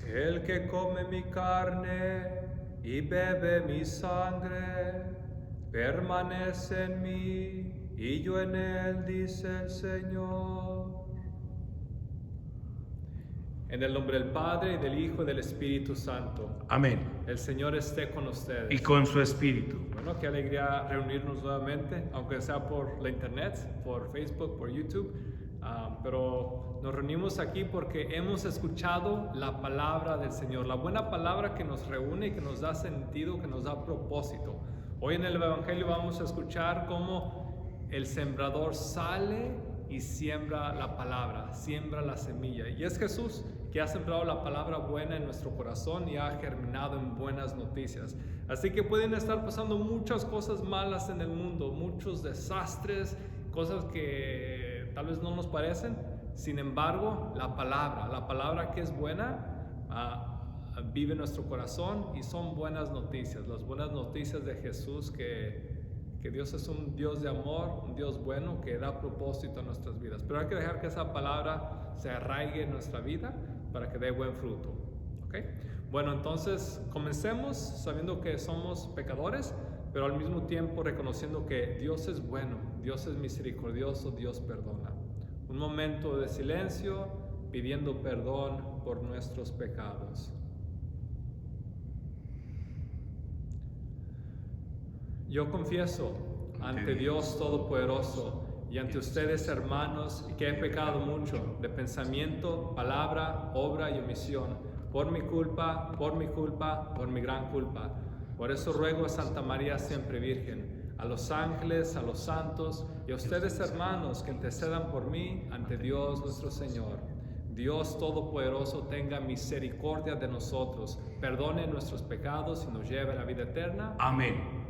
El que come mi carne y bebe mi sangre, permanece en mí y yo en él, dice el Señor. En el nombre del Padre, y del Hijo, y del Espíritu Santo. Amén. El Señor esté con ustedes. Y con su espíritu. Bueno, qué alegría reunirnos nuevamente, aunque sea por la internet, por Facebook, por YouTube. Pero nos reunimos aquí porque hemos escuchado la palabra del Señor, la buena palabra que nos reúne y que nos da sentido, que nos da propósito. Hoy en el Evangelio vamos a escuchar cómo el sembrador sale y siembra la palabra, siembra la semilla. Y es Jesús que ha sembrado la palabra buena en nuestro corazón y ha germinado en buenas noticias. Así que pueden estar pasando muchas cosas malas en el mundo, muchos desastres, cosas que tal vez no nos parecen. Sin embargo, la palabra que es buena, vive en nuestro corazón y son buenas noticias, las buenas noticias de Jesús, que Dios es un Dios de amor, un Dios bueno que da propósito a nuestras vidas. Pero hay que dejar que esa palabra se arraigue en nuestra vida para que dé buen fruto. ¿Okay? Bueno, entonces comencemos sabiendo que somos pecadores, pero al mismo tiempo reconociendo que Dios es bueno, Dios es misericordioso, Dios perdona. Un momento de silencio pidiendo perdón por nuestros pecados. Yo confieso ante Dios Todopoderoso y ante ustedes, hermanos, que he pecado mucho de pensamiento, palabra, obra y omisión, por mi culpa, por mi gran culpa. Por eso ruego a Santa María siempre Virgen, a los ángeles, a los santos y a ustedes, hermanos, que intercedan por mí ante Dios nuestro Señor. Dios Todopoderoso tenga misericordia de nosotros, perdone nuestros pecados y nos lleve a la vida eterna. Amén.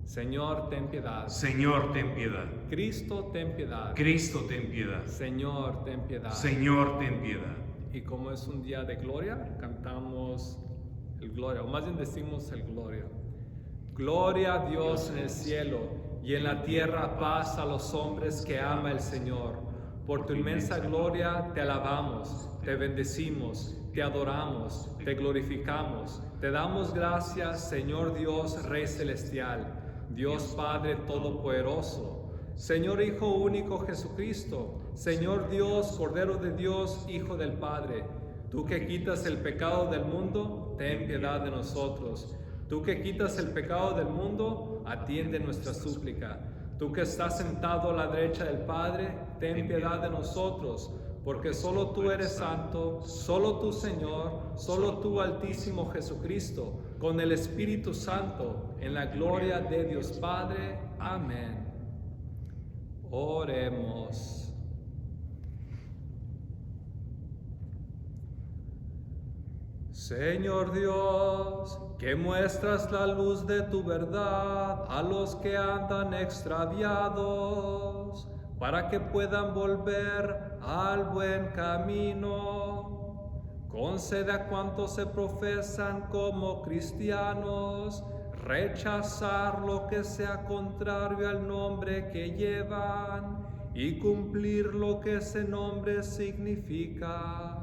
Señor, ten piedad. Señor, ten piedad. Cristo, ten piedad. Cristo, ten piedad. Señor, ten piedad. Señor, ten piedad. Y como es un día de gloria, cantamos el gloria, o más bien decimos el gloria. Gloria a Dios en el cielo y en la tierra paz a los hombres que ama el Señor. Por tu inmensa gloria te alabamos, te bendecimos, te adoramos, te glorificamos. Te damos gracias, Señor Dios, Rey celestial, Dios Padre Todopoderoso, Señor Hijo único Jesucristo, Señor Dios, Cordero de Dios, Hijo del Padre. Tú que quitas el pecado del mundo, ten piedad de nosotros. Tú que quitas el pecado del mundo, atiende nuestra súplica. Tú que estás sentado a la derecha del Padre, ten piedad de nosotros, porque solo tú eres santo, solo tú, Señor, solo tú, Altísimo Jesucristo, con el Espíritu Santo, en la gloria de Dios Padre. Amén. Oremos. Señor Dios, que muestras la luz de tu verdad a los que andan extraviados, para que puedan volver al buen camino. Concede a cuantos se profesan como cristianos rechazar lo que sea contrario al nombre que llevan y cumplir lo que ese nombre significa.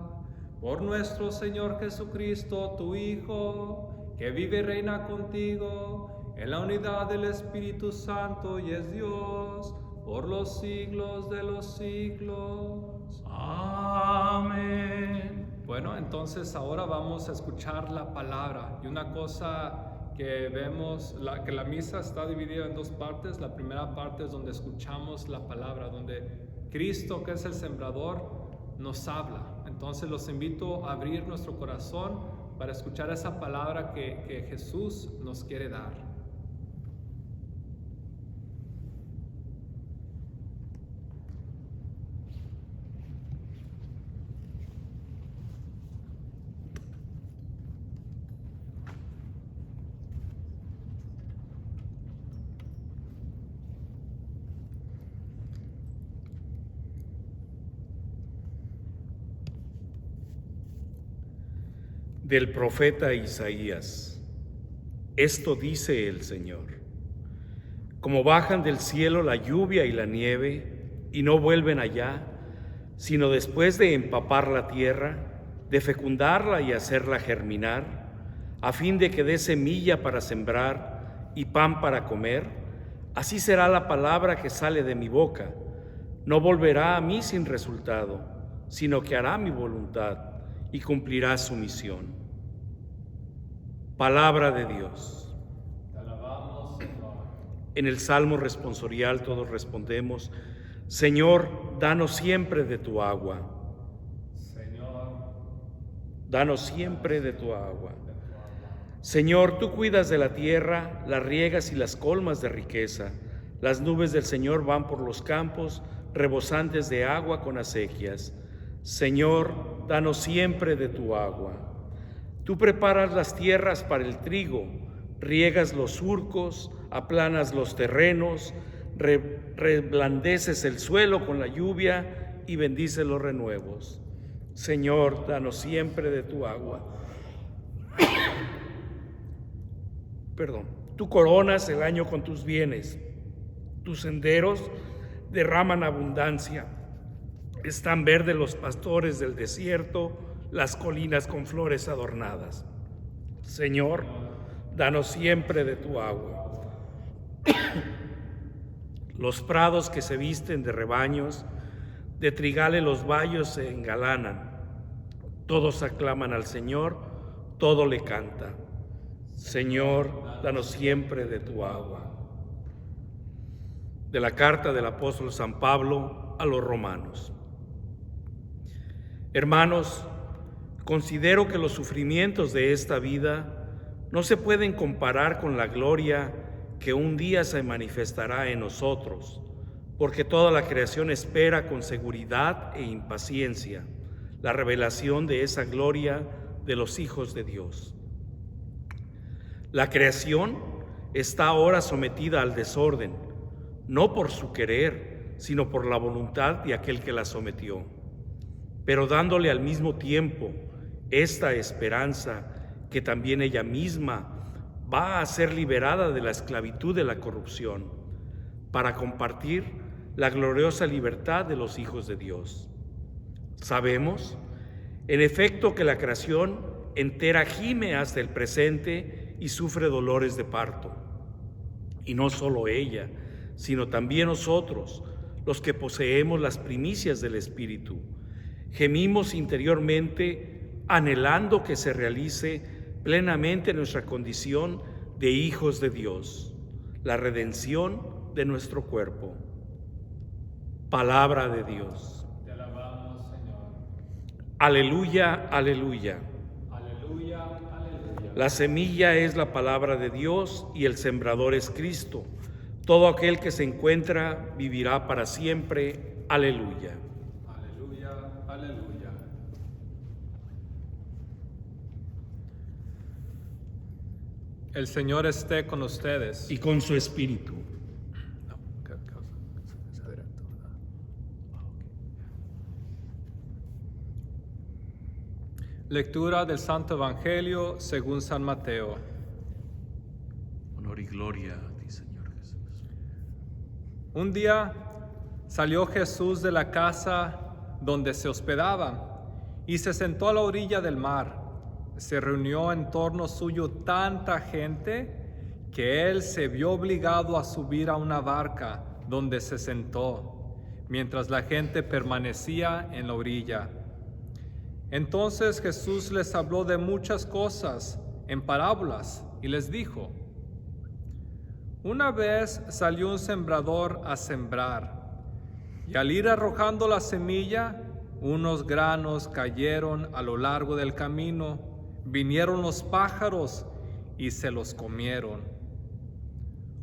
Por nuestro Señor Jesucristo, tu Hijo, que vive y reina contigo en la unidad del Espíritu Santo y es Dios por los siglos de los siglos. Amén. Bueno, entonces ahora vamos a escuchar la palabra. Y una cosa que vemos, que la misa está dividida en dos partes. La primera parte es donde escuchamos la palabra, donde Cristo, que es el sembrador, nos habla. Entonces los invito a abrir nuestro corazón para escuchar esa palabra que Jesús nos quiere dar. Del profeta Isaías. Esto dice el Señor: como bajan del cielo la lluvia y la nieve y no vuelven allá, sino después de empapar la tierra, de fecundarla y hacerla germinar, a fin de que dé semilla para sembrar y pan para comer, así será la palabra que sale de mi boca. No volverá a mí sin resultado, sino que hará mi voluntad y cumplirá su misión. Palabra de Dios. Te alabamos, Señor. En el Salmo responsorial todos respondemos: Señor, danos siempre de tu agua. Señor, Danos siempre de tu agua. Señor, tú cuidas de la tierra, las riegas y las colmas de riqueza. Las nubes del Señor van por los campos, rebosantes de agua con acequias. Señor, danos siempre de tu agua. Tú preparas las tierras para el trigo, riegas los surcos, aplanas los terrenos, reblandeces el suelo con la lluvia y bendices los renuevos. Señor, danos siempre de tu agua. Tú coronas el año con tus bienes. Tus senderos derraman abundancia. Están verdes los pastores del desierto, las colinas con flores adornadas. Señor, danos siempre de tu agua. Los prados que se visten de rebaños, de trigales los valles se engalanan. Todos aclaman al Señor, todo le canta. Señor, danos siempre de tu agua. De la carta del apóstol San Pablo a los romanos. Hermanos, considero que los sufrimientos de esta vida no se pueden comparar con la gloria que un día se manifestará en nosotros, porque toda la creación espera con seguridad e impaciencia la revelación de esa gloria de los hijos de Dios. La creación está ahora sometida al desorden, no por su querer, sino por la voluntad de aquel que la sometió, pero dándole al mismo tiempo esta esperanza que también ella misma va a ser liberada de la esclavitud de la corrupción, para compartir la gloriosa libertad de los hijos de Dios. Sabemos, en efecto, que la creación entera gime hasta el presente y sufre dolores de parto. Y no solo ella, sino también nosotros, los que poseemos las primicias del Espíritu, gemimos interiormente anhelando que se realice plenamente nuestra condición de hijos de Dios, la redención de nuestro cuerpo. Palabra de Dios. te alabamos, Señor. Aleluya, aleluya. Aleluya, aleluya. La semilla es la palabra de Dios y el sembrador es Cristo. Todo aquel que se encuentra vivirá para siempre. Aleluya. Aleluya, aleluya. El Señor esté con ustedes. Y con su espíritu. Lectura del Santo Evangelio según San Mateo. Honor y gloria a ti, Señor Jesús. Un día salió Jesús de la casa donde se hospedaba y se sentó a la orilla del mar. Se reunió en torno suyo tanta gente que él se vio obligado a subir a una barca donde se sentó, mientras la gente permanecía en la orilla. Entonces Jesús les habló de muchas cosas en parábolas y les dijo: una vez salió un sembrador a sembrar, y al ir arrojando la semilla, unos granos cayeron a lo largo del camino, vinieron los pájaros y se los comieron.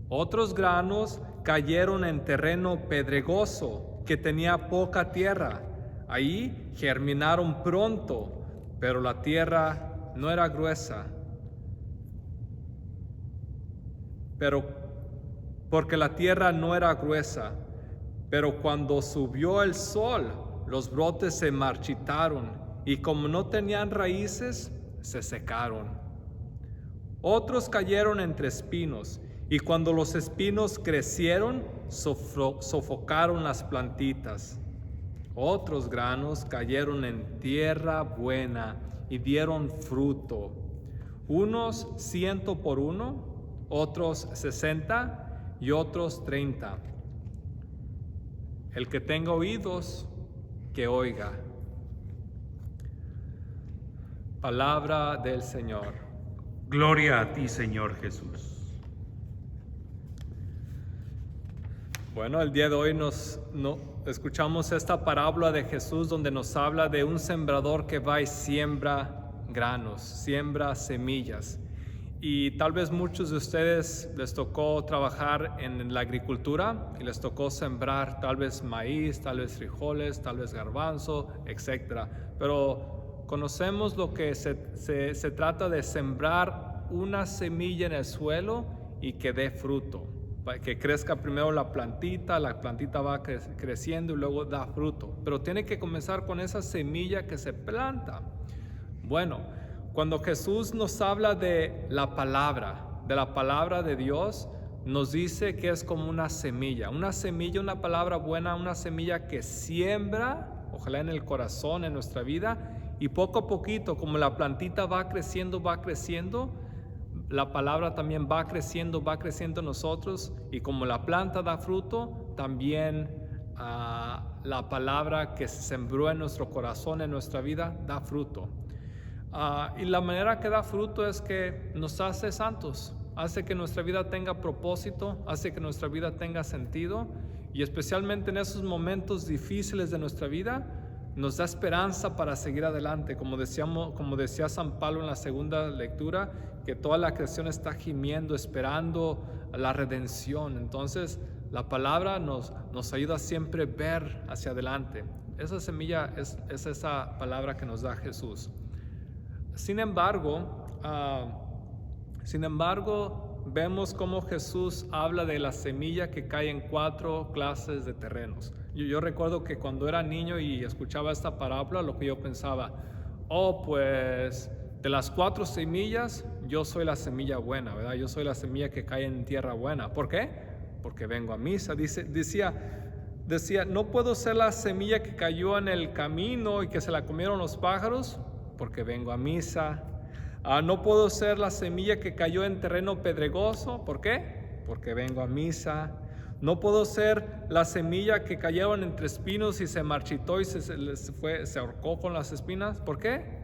Otros granos cayeron en terreno pedregoso que tenía poca tierra. Ahí germinaron pronto, pero la tierra no era gruesa. Porque la tierra no era gruesa, pero cuando subió el sol, los brotes se marchitaron y como no tenían raíces, se secaron. Otros cayeron entre espinos y cuando los espinos crecieron, sofocaron las plantitas. Otros granos cayeron en tierra buena y dieron fruto. Unos 100 por uno, otros 60 y otros 30. El que tenga oídos, que oiga. Palabra del Señor. Gloria a ti, Señor Jesús. Bueno, el día de hoy escuchamos esta parábola de Jesús donde nos habla de un sembrador que va y siembra granos, siembra semillas. Y tal vez muchos de ustedes les tocó trabajar en la agricultura y les tocó sembrar tal vez maíz, tal vez frijoles, tal vez garbanzo, etc. Pero conocemos lo que se trata de sembrar una semilla en el suelo y que dé fruto. Que crezca primero la plantita va creciendo y luego da fruto. Pero tiene que comenzar con esa semilla que se planta. Bueno, cuando Jesús nos habla de la palabra de Dios, nos dice que es como una semilla, una palabra buena, una semilla que siembra, ojalá en el corazón, en nuestra vida, y poco a poquito, como la plantita va creciendo, la palabra también va creciendo en nosotros, y como la planta da fruto, también la palabra que se sembró en nuestro corazón, en nuestra vida, da fruto. Y la manera que da fruto es que nos hace santos, hace que nuestra vida tenga propósito, hace que nuestra vida tenga sentido, y especialmente en esos momentos difíciles de nuestra vida, nos da esperanza para seguir adelante. Como decía San Pablo en la segunda lectura, que toda la creación está gimiendo, esperando la redención. Entonces, la palabra nos ayuda siempre a ver hacia adelante. Esa semilla es esa palabra que nos da Jesús. Sin embargo, vemos cómo Jesús habla de la semilla que cae en 4 clases de terrenos. Yo recuerdo que cuando era niño y escuchaba esta parábola, lo que yo pensaba, pues de las 4 semillas, yo soy la semilla buena, ¿verdad? Yo soy la semilla que cae en tierra buena. ¿Por qué? Porque vengo a misa. Decía, no puedo ser la semilla que cayó en el camino y que se la comieron los pájaros, porque vengo a misa. No puedo ser la semilla que cayó en terreno pedregoso. ¿Por qué? Porque vengo a misa. No puedo ser la semilla que cayeron entre espinos y se marchitó y se ahorcó con las espinas. ¿Por qué?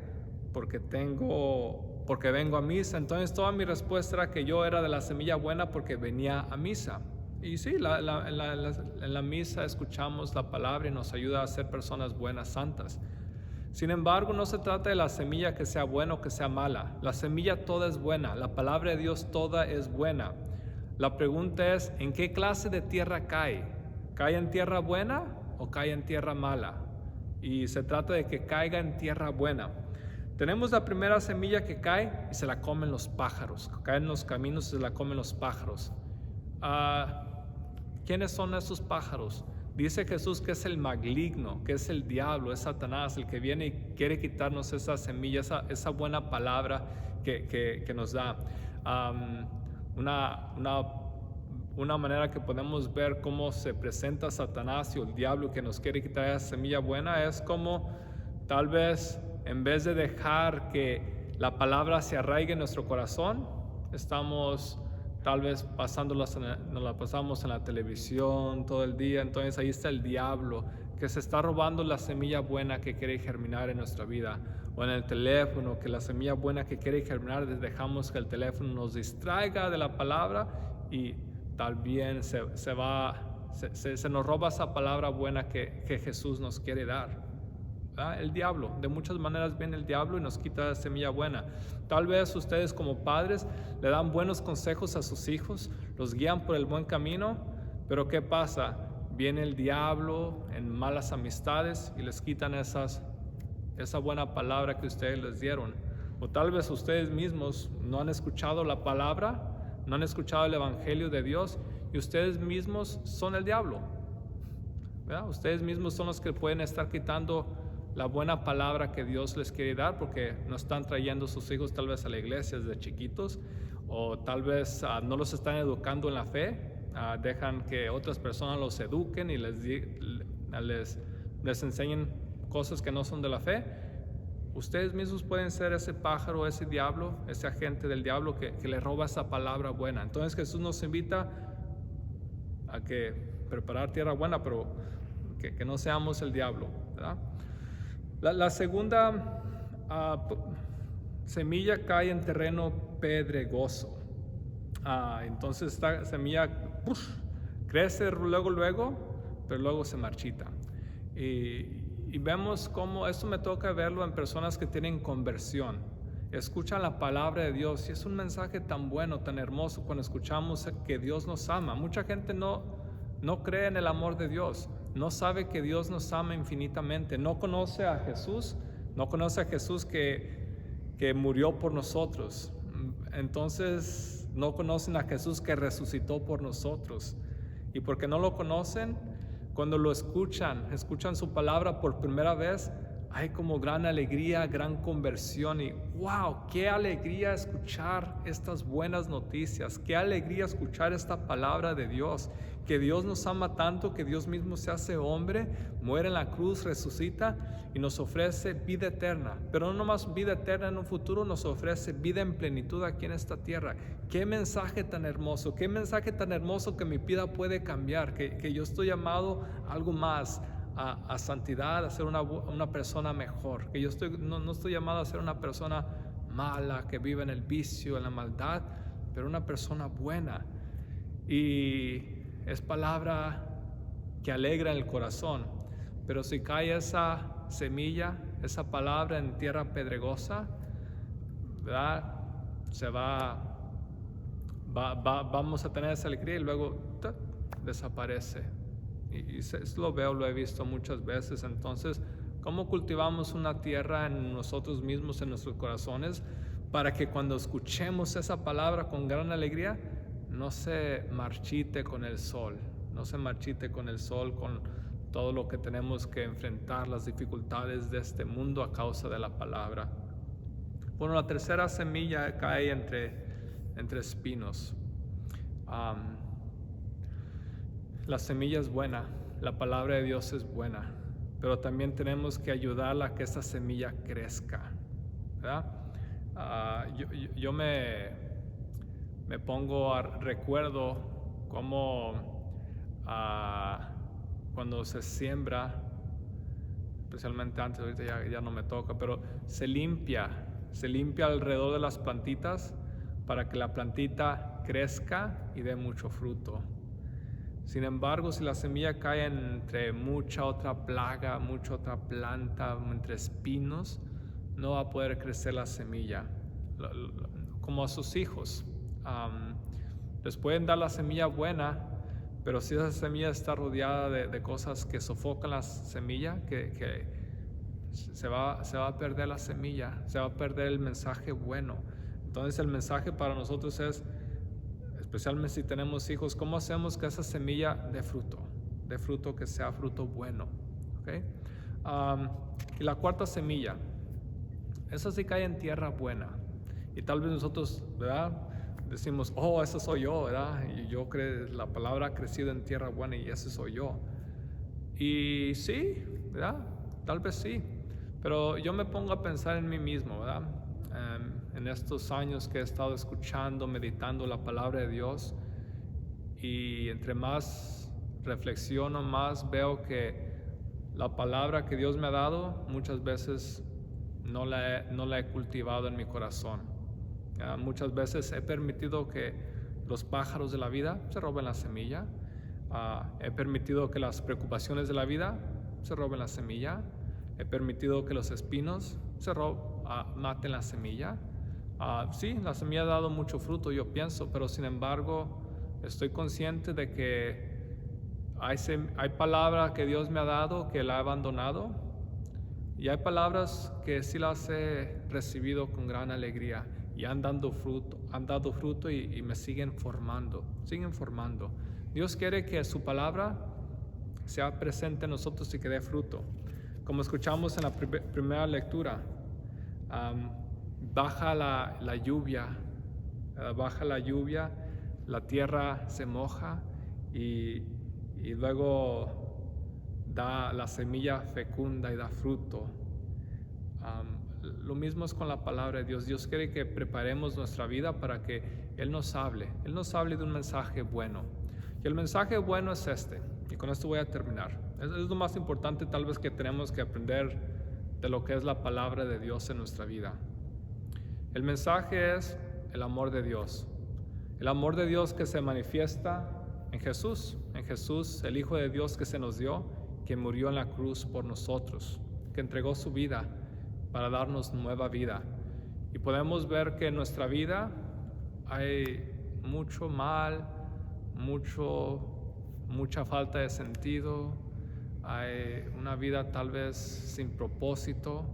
Porque vengo a misa. Entonces toda mi respuesta era que yo era de la semilla buena porque venía a misa. Y sí, en la misa escuchamos la palabra y nos ayuda a ser personas buenas, santas. Sin embargo, no se trata de la semilla que sea buena o que sea mala. La semilla toda es buena, la palabra de Dios toda es buena. La pregunta es, ¿en qué clase de tierra cae? ¿Cae en tierra buena o cae en tierra mala? Y se trata de que caiga en tierra buena. Tenemos la primera semilla que cae y se la comen los pájaros. Cae en los caminos y se la comen los pájaros. ¿Quiénes son esos pájaros? Dice Jesús que es el maligno, que es el diablo, es Satanás, el que viene y quiere quitarnos esa semilla, esa buena palabra que nos da. Una manera que podemos ver cómo se presenta Satanás y el diablo que nos quiere quitar esa semilla buena es como tal vez en vez de dejar que la palabra se arraigue en nuestro corazón, estamos tal vez nos la pasamos en la televisión todo el día. Entonces ahí está el diablo que se está robando la semilla buena que quiere germinar en nuestra vida, o en el teléfono, que la semilla buena que quiere germinar, dejamos que el teléfono nos distraiga de la palabra y también se nos roba esa palabra buena que Jesús nos quiere dar. El diablo, de muchas maneras viene el diablo y nos quita la semilla buena. Tal vez ustedes como padres le dan buenos consejos a sus hijos, los guían por el buen camino, pero ¿qué pasa? Viene el diablo en malas amistades y les quitan esa buena palabra que ustedes les dieron. O tal vez ustedes mismos no han escuchado la palabra, no han escuchado el evangelio de Dios y ustedes mismos son el diablo, ¿verdad? Ustedes mismos son los que pueden estar quitando la buena palabra que Dios les quiere dar, porque no están trayendo sus hijos tal vez a la iglesia desde chiquitos, o tal vez no los están educando en la fe, dejan que otras personas los eduquen y les les enseñen cosas que no son de la fe, ustedes mismos pueden ser ese pájaro, ese diablo, ese agente del diablo que le roba esa palabra buena. Entonces Jesús nos invita a que preparar tierra buena, pero que no seamos el diablo, ¿verdad? La segunda semilla cae en terreno pedregoso. Entonces esta semilla crece luego, pero luego se marchita. Y vemos cómo esto me toca verlo en personas que tienen conversión. Escuchan la palabra de Dios y es un mensaje tan bueno, tan hermoso cuando escuchamos que Dios nos ama. Mucha gente no cree en el amor de Dios, no sabe que Dios nos ama infinitamente, no conoce a Jesús que murió por nosotros. Entonces no conocen a Jesús que resucitó por nosotros. Y porque no lo conocen, cuando lo escuchan su palabra por primera vez, hay como gran alegría, gran conversión y wow, qué alegría escuchar estas buenas noticias, qué alegría escuchar esta palabra de Dios, que Dios nos ama tanto, que Dios mismo se hace hombre, muere en la cruz, resucita y nos ofrece vida eterna, pero no nomás vida eterna en un futuro, nos ofrece vida en plenitud aquí en esta tierra. Qué mensaje tan hermoso que mi vida puede cambiar, que yo estoy llamado a algo más, a santidad, a ser una persona mejor, que yo no estoy llamado a ser una persona mala, que vive en el vicio, en la maldad, pero una persona buena. Y es palabra que alegra el corazón, pero si cae esa semilla, esa palabra en tierra pedregosa, ¿verdad? Vamos a tener esa alegría y luego desaparece. Y lo he visto muchas veces. Entonces, ¿cómo cultivamos una tierra en nosotros mismos, en nuestros corazones, para que cuando escuchemos esa palabra con gran alegría, no se marchite con el sol, con todo lo que tenemos que enfrentar, las dificultades de este mundo a causa de la palabra? Bueno, la tercera semilla cae entre espinos. La semilla es buena, la palabra de Dios es buena, pero también tenemos que ayudarla a que esa semilla crezca, ¿verdad? Yo me recuerdo cómo cuando se siembra, especialmente antes, ahorita ya no me toca, pero se limpia alrededor de las plantitas para que la plantita crezca y dé mucho fruto. Sin embargo, si la semilla cae entre mucha otra plaga, mucha otra planta, entre espinos, no va a poder crecer la semilla. Como a sus hijos, les pueden dar la semilla buena, pero si esa semilla está rodeada de cosas que sofocan la semilla, que se va a perder la semilla, se va a perder el mensaje bueno. Entonces el mensaje para nosotros es, especialmente si tenemos hijos, ¿cómo hacemos que esa semilla dé fruto, que sea fruto bueno? ¿Okay? Y la cuarta semilla, esa sí cae en tierra buena. Y tal vez nosotros, ¿verdad?, decimos, ese soy yo, ¿verdad? Y yo creo la palabra ha crecido en tierra buena y ese soy yo. Y sí, ¿verdad? Tal vez sí. Pero yo me pongo a pensar en mí mismo, ¿verdad? En estos años que he estado escuchando, meditando la palabra de Dios, y entre más reflexiono, más veo que la palabra que Dios me ha dado muchas veces no la he cultivado en mi corazón. Muchas veces he permitido que los pájaros de la vida se roben la semilla. He permitido que las preocupaciones de la vida se roben la semilla. He permitido que los espinos maten la semilla. Sí, la semilla ha dado mucho fruto, yo pienso, pero sin embargo estoy consciente de que hay palabras que Dios me ha dado que la he abandonado, y hay palabras que sí las he recibido con gran alegría y han dado fruto y me siguen formando. Dios quiere que su palabra sea presente en nosotros y que dé fruto. Como escuchamos en la primera lectura, baja la lluvia, la tierra se moja y luego da la semilla fecunda y da fruto. Lo mismo es con la palabra de Dios. Dios quiere que preparemos nuestra vida para que Él nos hable de un mensaje bueno. Y el mensaje bueno es este, y con esto voy a terminar. Es lo más importante tal vez que tenemos que aprender de lo que es la palabra de Dios en nuestra vida. El mensaje es el amor de Dios. El amor de Dios que se manifiesta en Jesús, el Hijo de Dios que se nos dio, que murió en la cruz por nosotros, que entregó su vida para darnos nueva vida. Y podemos ver que en nuestra vida hay mucho mal, mucha falta de sentido, hay una vida tal vez sin propósito,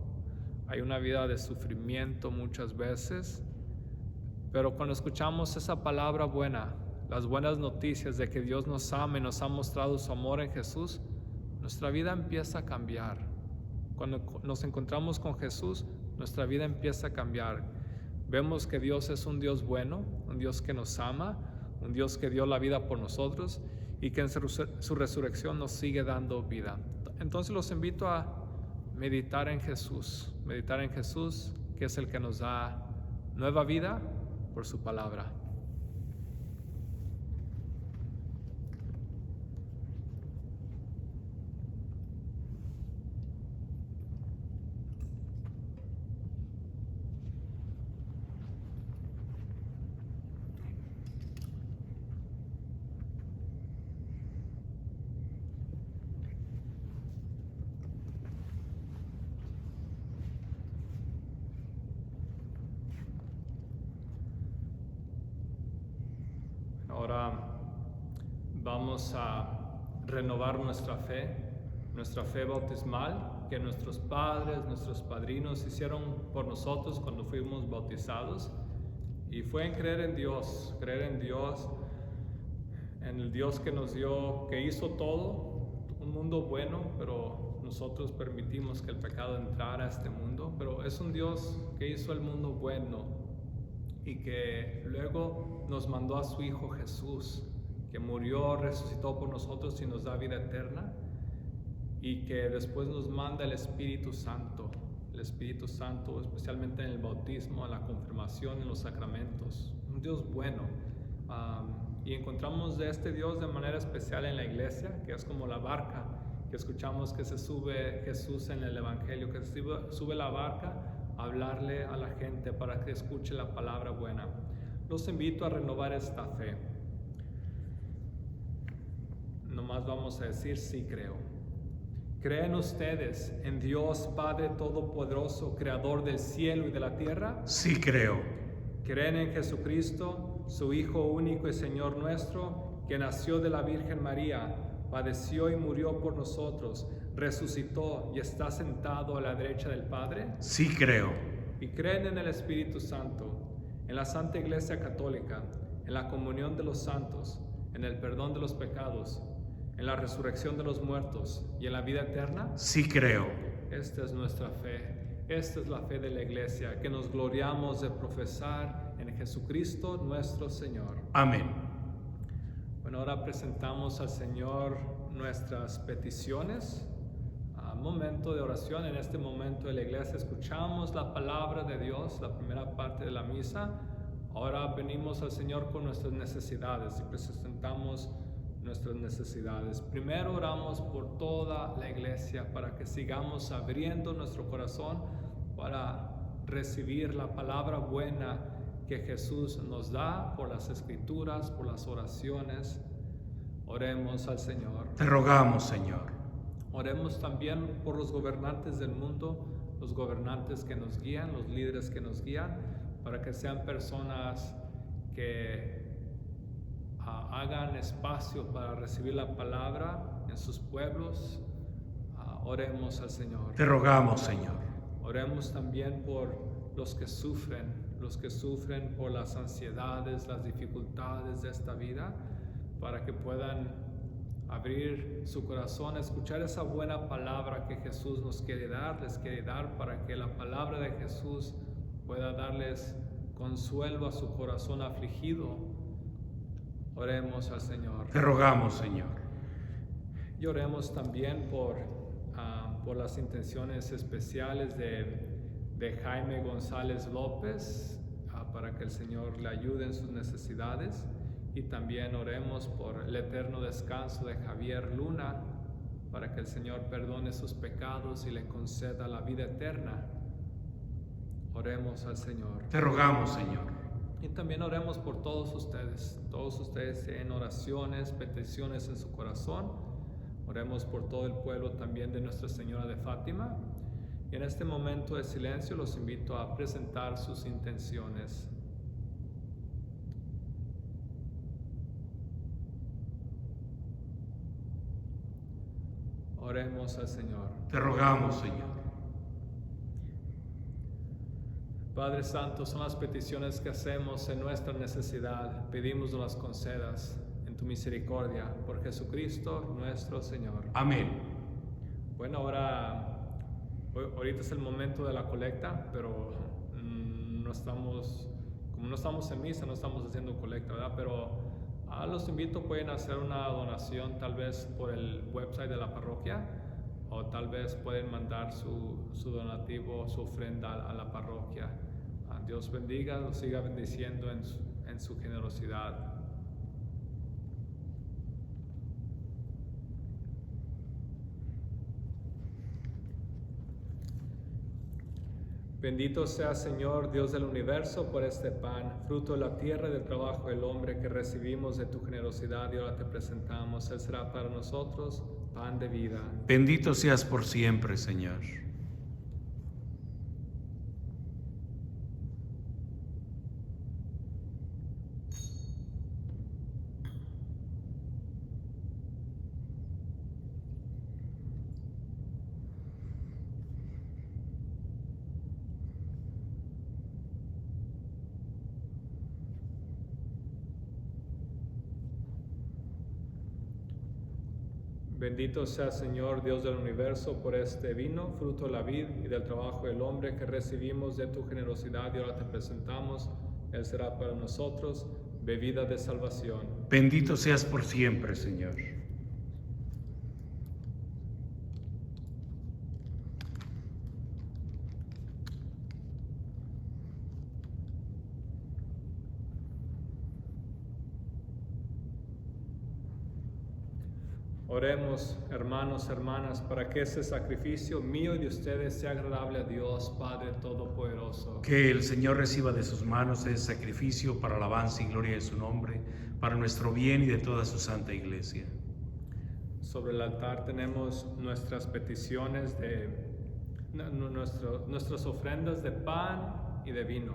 hay una vida de sufrimiento muchas veces, pero cuando escuchamos esa palabra buena, las buenas noticias de que Dios nos ama y nos ha mostrado su amor en Jesús, nuestra vida empieza a cambiar. Cuando nos encontramos con Jesús, nuestra vida empieza a cambiar. Vemos que Dios es un Dios bueno, un Dios que nos ama, un Dios que dio la vida por nosotros y que en su resurrección nos sigue dando vida. Entonces los invito a meditar en Jesús, que es el que nos da nueva vida por su palabra. Ahora vamos a renovar nuestra fe bautismal que nuestros padres, nuestros padrinos hicieron por nosotros cuando fuimos bautizados, y fue en creer en Dios, en el Dios que nos dio, que hizo todo, un mundo bueno, pero nosotros permitimos que el pecado entrara a este mundo. Pero es un Dios que hizo el mundo bueno y que luego nos mandó a su Hijo Jesús, que murió, resucitó por nosotros y nos da vida eterna, y que después nos manda el Espíritu Santo, especialmente en el bautismo, en la confirmación, en los sacramentos. Un Dios bueno. Y encontramos de este Dios de manera especial en la iglesia, que es como la barca que escuchamos que se sube Jesús en el Evangelio, que se sube la barca a hablarle a la gente para que escuche la palabra buena. Los invito a renovar esta fe. Nomás vamos a decir: sí creo. ¿Creen ustedes en Dios Padre Todopoderoso, Creador del cielo y de la tierra? Sí creo. ¿Creen en Jesucristo, su Hijo único y Señor nuestro, que nació de la Virgen María, padeció y murió por nosotros, resucitó y está sentado a la derecha del Padre? Sí creo. ¿Y creen en el Espíritu Santo, en la Santa Iglesia Católica, en la comunión de los santos, en el perdón de los pecados, en la resurrección de los muertos y en la vida eterna? Sí creo. Esta es nuestra fe. Esta es la fe de la Iglesia, que nos gloriamos de profesar en Jesucristo nuestro Señor. Amén. Bueno, ahora presentamos al Señor nuestras peticiones. Momento de oración. En este momento de la iglesia escuchamos la palabra de Dios, la primera parte de la misa. Ahora venimos al Señor con nuestras necesidades y presentamos nuestras necesidades. Primero oramos por toda la iglesia para que sigamos abriendo nuestro corazón para recibir la palabra buena que Jesús nos da por las escrituras, por las oraciones. Oremos al Señor. Te rogamos, Señor. Oremos también por los gobernantes del mundo, los gobernantes que nos guían, los líderes que nos guían, para que sean personas que hagan espacio para recibir la palabra en sus pueblos. Oremos al Señor. Te rogamos, Señor. Oremos también por los que sufren por las ansiedades, las dificultades de esta vida, para que puedan abrir su corazón, escuchar esa buena palabra que Jesús nos quiere dar, les quiere dar, para que la palabra de Jesús pueda darles consuelo a su corazón afligido. Oremos al Señor. Te rogamos, Señor. Y oremos también por las intenciones especiales de Jaime González López, para que el Señor le ayude en sus necesidades. Y también oremos por el eterno descanso de Javier Luna, para que el Señor perdone sus pecados y le conceda la vida eterna. Oremos al Señor. Te rogamos, Señor. Y también oremos por todos ustedes tienen oraciones, peticiones en su corazón. Oremos por todo el pueblo también de Nuestra Señora de Fátima. Y en este momento de silencio los invito a presentar sus intenciones. Oremos al Señor. Te rogamos, Señor. Padre Santo, son las peticiones que hacemos en nuestra necesidad. Pedimos nos las concedas en tu misericordia, por Jesucristo nuestro Señor. Amén. Bueno, ahorita es el momento de la colecta, pero como no estamos en misa, no estamos haciendo colecta, ¿verdad? Pero los invito, pueden hacer una donación tal vez por el website de la parroquia, o tal vez pueden mandar su donativo, su ofrenda a la parroquia. Dios bendiga, los siga bendiciendo en su generosidad. Bendito sea, Señor, Dios del universo, por este pan, fruto de la tierra y del trabajo del hombre que recibimos de tu generosidad y ahora te presentamos. Él será para nosotros pan de vida. Bendito seas por siempre, Señor. Bendito sea, Señor, Dios del universo, por este vino, fruto de la vid y del trabajo del hombre que recibimos de tu generosidad y ahora te presentamos. Él será para nosotros bebida de salvación. Bendito seas por siempre, Señor. Oremos, hermanos, hermanas, para que ese sacrificio mío y de ustedes sea agradable a Dios, Padre Todopoderoso. Que el Señor reciba de sus manos ese sacrificio para alabanza y gloria de su nombre, para nuestro bien y de toda su santa iglesia. Sobre el altar tenemos nuestras peticiones nuestras ofrendas de pan y de vino.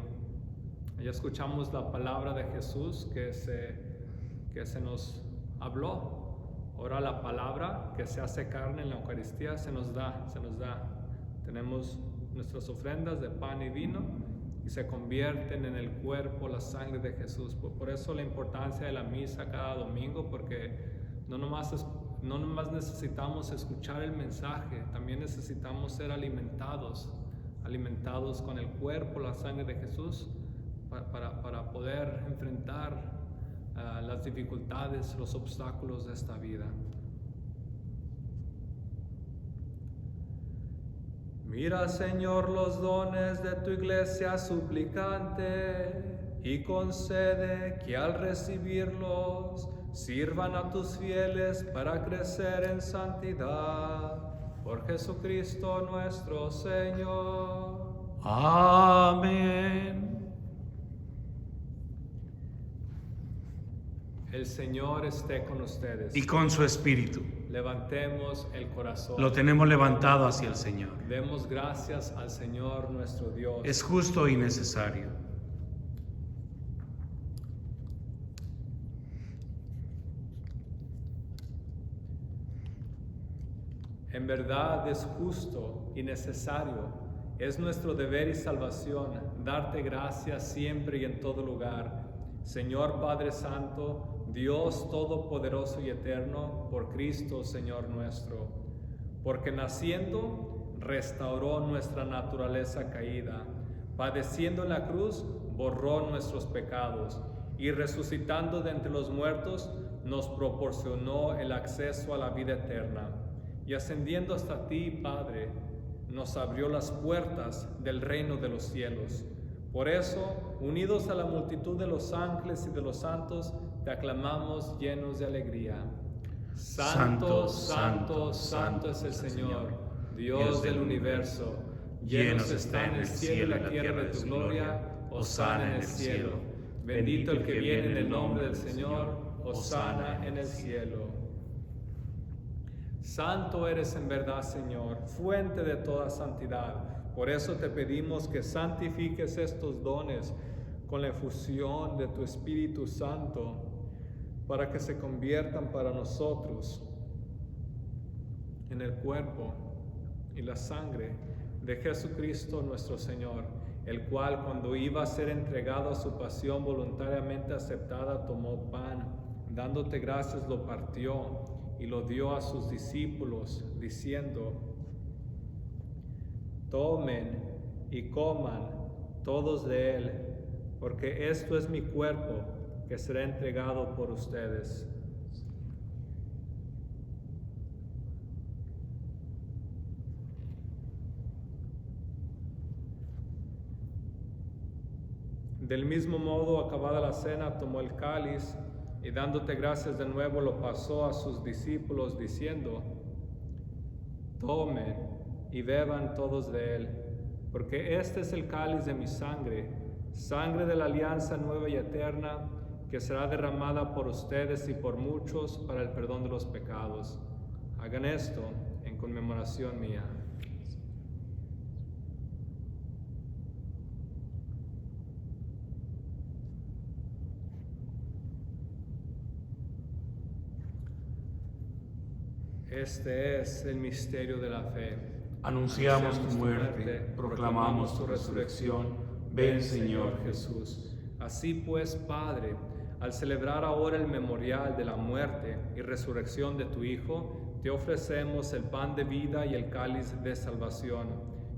Ya escuchamos la palabra de Jesús que se nos habló. Ahora la palabra que se hace carne en la Eucaristía se nos da. Tenemos nuestras ofrendas de pan y vino y se convierten en el cuerpo, la sangre de Jesús. Por eso la importancia de la misa cada domingo, porque no nomás necesitamos escuchar el mensaje, también necesitamos ser alimentados con el cuerpo, la sangre de Jesús, para poder enfrentar las dificultades, los obstáculos de esta vida. Mira, Señor, los dones de tu iglesia suplicante y concede que al recibirlos sirvan a tus fieles para crecer en santidad. Por Jesucristo nuestro Señor. Amén. El Señor esté con ustedes. Y con su espíritu. Levantemos el corazón. Lo tenemos levantado hacia el Señor. Demos gracias al Señor nuestro Dios. Es justo y necesario. En verdad es justo y necesario. Es nuestro deber y salvación darte gracias siempre y en todo lugar. Señor Padre Santo, Dios Todopoderoso y Eterno, por Cristo, Señor nuestro, porque naciendo restauró nuestra naturaleza caída, padeciendo en la cruz borró nuestros pecados y resucitando de entre los muertos nos proporcionó el acceso a la vida eterna, y ascendiendo hasta ti, Padre, nos abrió las puertas del reino de los cielos. Por eso, unidos a la multitud de los ángeles y de los santos, te aclamamos llenos de alegría. Santo, santo, santo es el Señor, Dios del universo. Llenos están el cielo y la tierra de tu gloria. Hosana en el cielo. Bendito el que viene en el nombre del Señor. Hosana en el cielo. Santo eres en verdad, Señor, fuente de toda santidad. Por eso te pedimos que santifiques estos dones con la efusión de tu Espíritu Santo, para que se conviertan para nosotros en el cuerpo y la sangre de Jesucristo nuestro Señor, el cual, cuando iba a ser entregado a su pasión voluntariamente aceptada, tomó pan, dándote gracias, lo partió y lo dio a sus discípulos, diciendo: tomen y coman todos de él, porque esto es mi cuerpo, que será entregado por ustedes. Del mismo modo, acabada la cena, tomó el cáliz y dándote gracias de nuevo, lo pasó a sus discípulos, diciendo: tomen y beban todos de él, porque este es el cáliz de mi sangre, sangre de la alianza nueva y eterna, que será derramada por ustedes y por muchos para el perdón de los pecados. Hagan esto en conmemoración mía. Este es el misterio de la fe. Anunciamos tu muerte, proclamamos tu resurrección. Ven, Señor Jesús. Así pues, Padre, al celebrar ahora el memorial de la muerte y resurrección de tu Hijo, te ofrecemos el pan de vida y el cáliz de salvación,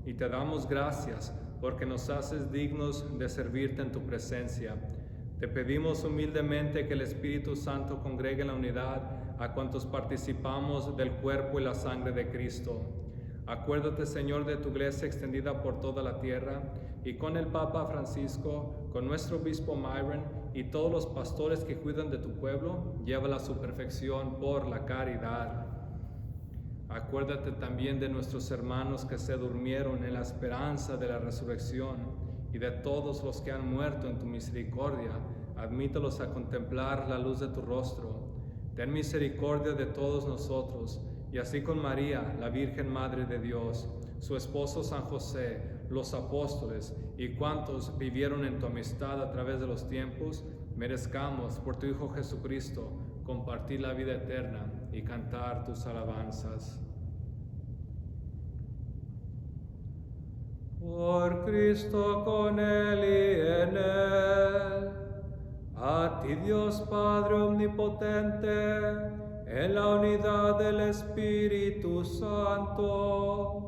y te damos gracias porque nos haces dignos de servirte en tu presencia. Te pedimos humildemente que el Espíritu Santo congregue en la unidad a cuantos participamos del cuerpo y la sangre de Cristo. Acuérdate, Señor, de tu iglesia extendida por toda la tierra, y con el Papa Francisco, con nuestro obispo Myron y todos los pastores que cuidan de tu pueblo, llévala a su perfección por la caridad. Acuérdate también de nuestros hermanos que se durmieron en la esperanza de la resurrección, y de todos los que han muerto en tu misericordia. Admítelos a contemplar la luz de tu rostro. Ten misericordia de todos nosotros, y así con María, la Virgen Madre de Dios, su esposo San José, los apóstoles y cuantos vivieron en tu amistad a través de los tiempos, merezcamos por tu Hijo Jesucristo compartir la vida eterna y cantar tus alabanzas. Por Cristo, con Él y en Él, a ti Dios Padre omnipotente, en la unidad del Espíritu Santo,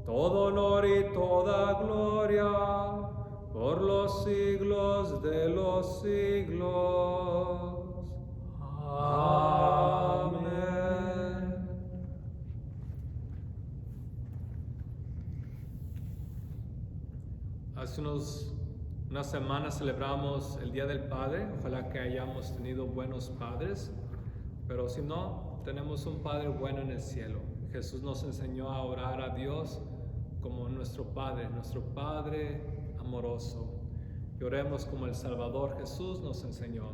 todo honor y toda gloria, por los siglos de los siglos. Amén. Hace unas semanas celebramos el Día del Padre. Ojalá que hayamos tenido buenos padres, pero si no, tenemos un Padre bueno en el cielo. Jesús nos enseñó a orar a Dios como nuestro Padre amoroso. Y oremos como el Salvador Jesús nos enseñó.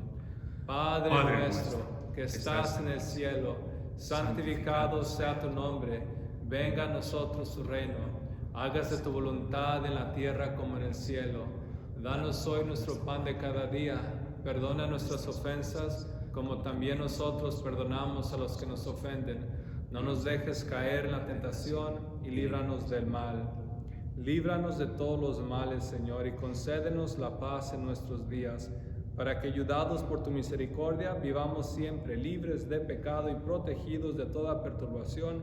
Padre nuestro, que estás en el cielo, santificado sea tu nombre. Venga a nosotros tu reino. Hágase tu voluntad en la tierra como en el cielo. Danos hoy nuestro pan de cada día. Perdona nuestras ofensas, como también nosotros perdonamos a los que nos ofenden. No nos dejes caer en la tentación y líbranos del mal. Líbranos de todos los males, Señor, y concédenos la paz en nuestros días, para que, ayudados por tu misericordia, vivamos siempre libres de pecado y protegidos de toda perturbación,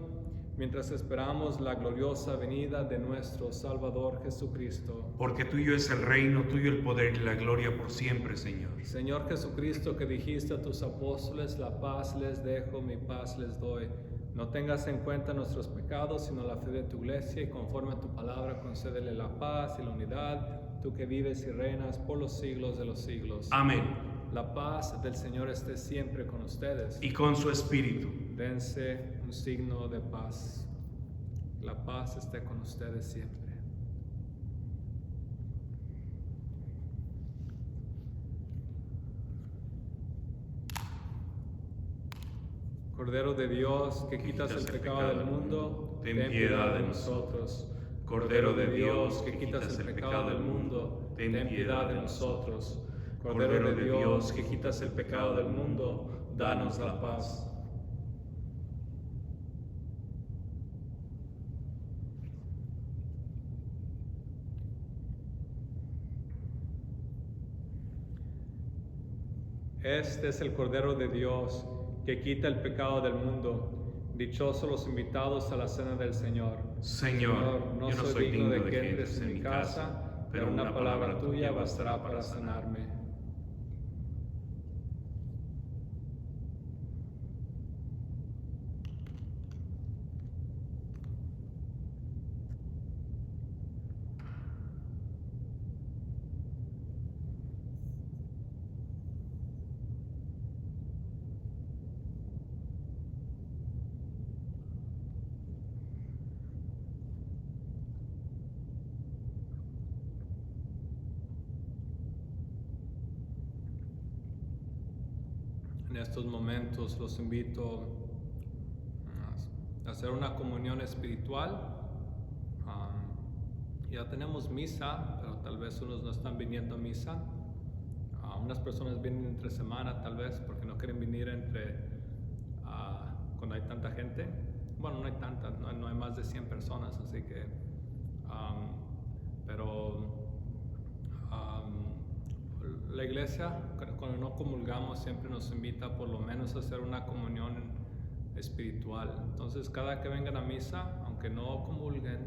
mientras esperamos la gloriosa venida de nuestro Salvador Jesucristo. Porque tuyo es el reino, tuyo el poder y la gloria por siempre, Señor. Señor Jesucristo, que dijiste a tus apóstoles, la paz les dejo, mi paz les doy. No tengas en cuenta nuestros pecados, sino la fe de tu iglesia, y conforme a tu palabra concédele la paz y la unidad, tú que vives y reinas por los siglos de los siglos. Amén. La paz del Señor esté siempre con ustedes. Y con su espíritu. Dense un signo de paz. La paz esté con ustedes siempre. Cordero de Dios, que quitas el pecado del mundo, ten piedad de nosotros. Cordero de Dios, que quitas el pecado del mundo, ten piedad de nosotros. Cordero de Dios, que quitas el pecado del mundo, danos la paz. Este es el Cordero de Dios, que quita el pecado del mundo. Dichosos los invitados a la cena del Señor. Señor, no soy digno de que entres en mi casa, pero una palabra tuya bastará para sanarme. En estos momentos los invito a hacer una comunión espiritual. Ya tenemos misa, pero tal vez unos no están viniendo a misa. Unas personas vienen entre semana tal vez porque no quieren venir cuando hay tanta gente. Bueno, no hay tantas, no hay más de 100 personas, así que la iglesia, cuando no comulgamos, siempre nos invita por lo menos a hacer una comunión espiritual. Entonces, cada que vengan a misa, aunque no comulguen,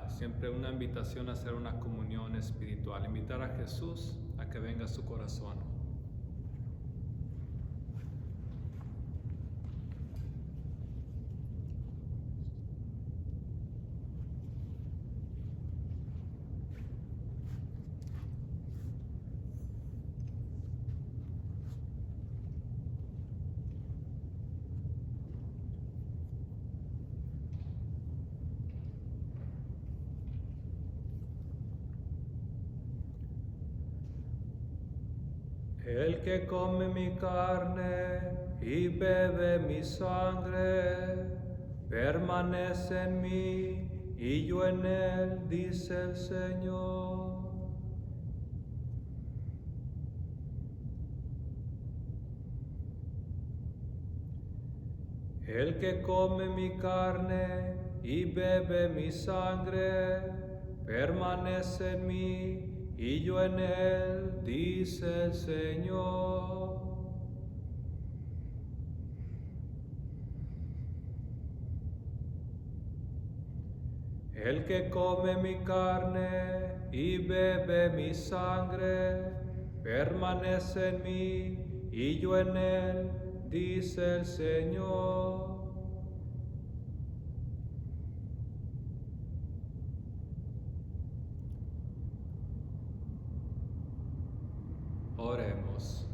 siempre una invitación a hacer una comunión espiritual, invitar a Jesús a que venga a su corazón. El que come mi carne y bebe mi sangre, permanece en mí y yo en él, dice el Señor. El que come mi carne y bebe mi sangre, permanece en mí y yo en él, dice el Señor. El que come mi carne y bebe mi sangre, permanece en mí y yo en él, dice el Señor. Oremos.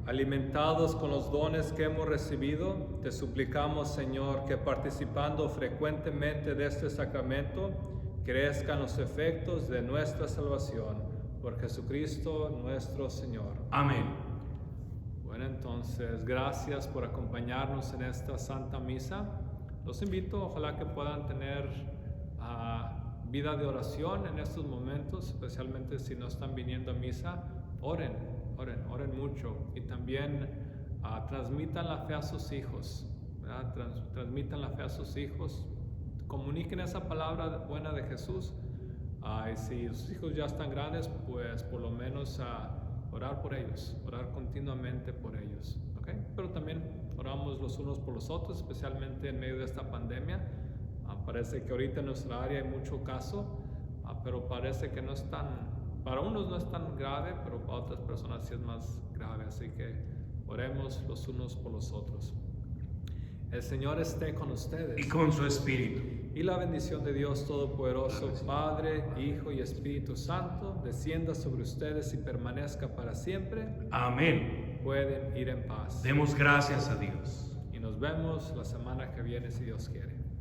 Alimentados con los dones que hemos recibido, te suplicamos, Señor, que participando frecuentemente de este sacramento, crezcan los efectos de nuestra salvación. Por Jesucristo nuestro Señor. Amén. Bueno, entonces, gracias por acompañarnos en esta Santa Misa. Los invito, ojalá que puedan tener vida de oración en estos momentos, especialmente si no están viniendo a misa. Oren mucho y también transmitan la fe a sus hijos, ¿verdad? Transmitan la fe a sus hijos, comuniquen esa palabra buena de Jesús. Y si sus hijos ya están grandes, pues por lo menos orar por ellos, orar continuamente por ellos, ¿ok? ¿ok? Pero también oramos los unos por los otros, especialmente en medio de esta pandemia. Parece que ahorita en nuestra área hay mucho caso, pero parece que no es tan, para unos no es tan grave, pero para otras personas sí es más grave, así que oremos los unos por los otros. El Señor esté con ustedes. Y con su espíritu. Y la bendición de Dios Todopoderoso, Padre, Hijo y Espíritu Santo, descienda sobre ustedes y permanezca para siempre. Amén. Pueden ir en paz. Demos gracias a Dios. Y nos vemos la semana que viene si Dios quiere.